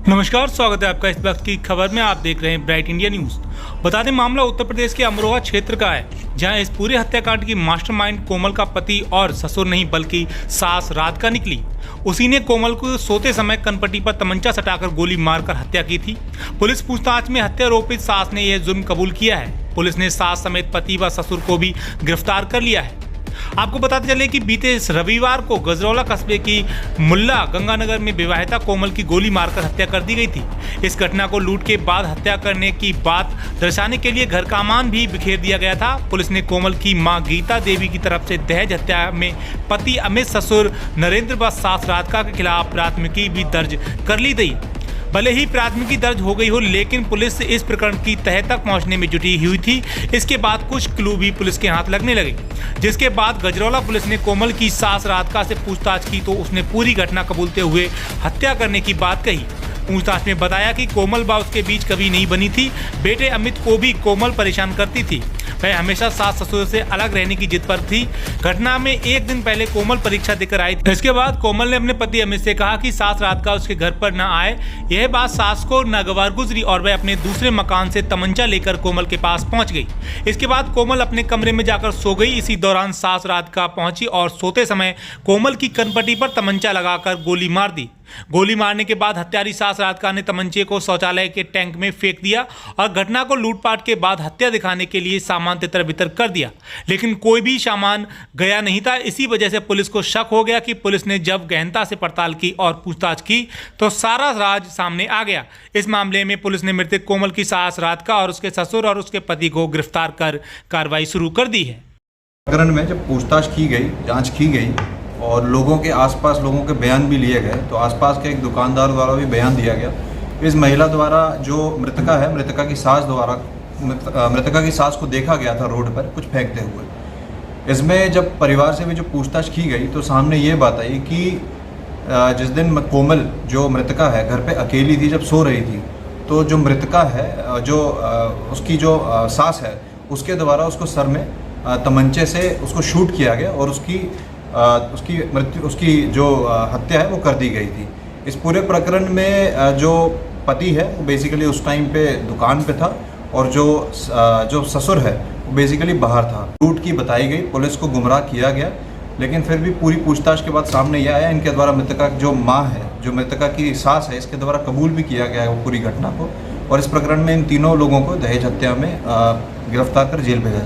नमस्कार, स्वागत है आपका इस वक्त की खबर में। आप देख रहे हैं ब्राइट इंडिया न्यूज। बता दें, मामला उत्तर प्रदेश के अमरोहा क्षेत्र का है, जहां इस पूरे हत्याकांड की मास्टरमाइंड कोमल का पति और ससुर नहीं बल्कि सास राधिका निकली। उसी ने कोमल को सोते समय कनपट्टी पर तमंचा सटाकर गोली मारकर हत्या की थी। पुलिस पूछताछ में हत्यारोपित सास ने यह जुर्म कबूल किया है। पुलिस ने सास समेत पति व ससुर को भी गिरफ्तार कर लिया है। आपको बताते चले कि बीते इस रविवार को गजरौला कस्बे की मुल्ला गंगानगर में विवाहिता कोमल की गोली मारकर हत्या कर दी गई थी। इस घटना को लूट के बाद हत्या करने की बात दर्शाने के लिए घर का सामान भी बिखेर दिया गया था। पुलिस ने कोमल की मां गीता देवी की तरफ से दहेज हत्या में पति अमित, ससुर नरेंद्र व सास राधिका के खिलाफ प्राथमिकी भी दर्ज कर ली गई। भले ही प्राथमिकी दर्ज हो गई हो, लेकिन पुलिस इस प्रकरण की तह तक पहुंचने में जुटी हुई थी। इसके बाद कुछ क्लू भी पुलिस के हाथ लगने लगे, जिसके बाद गजरौला पुलिस ने कोमल की सास राधिका से पूछताछ की तो उसने पूरी घटना कबूलते हुए हत्या करने की बात कही। पूछताछ में बताया कि कोमल व उसके बीच कभी नहीं बनी थी। बेटे अमित को भी कोमल परेशान करती थी। वह हमेशा सास ससुर से अलग रहने की जिद पर थी। घटना में एक दिन पहले कोमल परीक्षा देकर आई थी। इसके बाद कोमल ने अपने पति अमित से कहा कि सास राधिका उसके घर पर न आए। यह बात सास को नागवार गुजरी और वह अपने दूसरे मकान से तमंचा लेकर कोमल के पास पहुंच गई। इसके बाद कोमल अपने कमरे में जाकर सो गई। इसी दौरान सास राधिका पहुंची और सोते समय कोमल की कनपट्टी पर तमंचा लगाकर गोली मार दी। गोली मारने के बाद हत्यारी सास राधिका ने तमंचे को शौचालय के टैंक में फेंक दिया और घटना को लूटपाट के बाद हत्या दिखाने के लिए सामान तितर बितर कर दिया, लेकिन कोई भी सामान गया नहीं था। इसी वजह से पुलिस को शक हो गया कि पुलिस ने जब गहनता से पड़ताल की और पूछताछ की तो सारा राज सामने आ गया। इस मामले में पुलिस ने मृतक कोमल की सास राधिका और उसके ससुर और उसके पति को गिरफ्तार कर कार्रवाई शुरू कर दी है। प्रकरण में जब पूछताछ की गई, जांच की गई और लोगों के आसपास लोगों के बयान भी लिए गए, तो आसपास के एक दुकानदार द्वारा भी बयान दिया गया। इस महिला द्वारा, जो मृतका है, मृतका की सास द्वारा मृतका की सास को देखा गया था रोड पर कुछ फेंकते हुए। इसमें जब परिवार से भी जो पूछताछ की गई तो सामने ये बात आई कि जिस दिन कोमल जो मृतका है घर पे अकेली थी, जब सो रही थी, तो जो मृतका है, जो उसकी जो सास है, उसके द्वारा उसको सर में तमंचे से उसको शूट किया गया और उसकी जो हत्या है वो कर दी गई थी। इस पूरे प्रकरण में जो पति है वो बेसिकली उस टाइम पे दुकान पे था और जो ससुर है वो बेसिकली बाहर था। लूट की बताई गई, पुलिस को गुमराह किया गया, लेकिन फिर भी पूरी पूछताछ के बाद सामने यह आया, इनके द्वारा मृतका जो माँ है, जो मृतका की सास है, इसके द्वारा कबूल भी किया गया है वो पूरी घटना को। और इस प्रकरण में इन तीनों लोगों को दहेज हत्या में गिरफ्तार कर जेल भेजा जाए।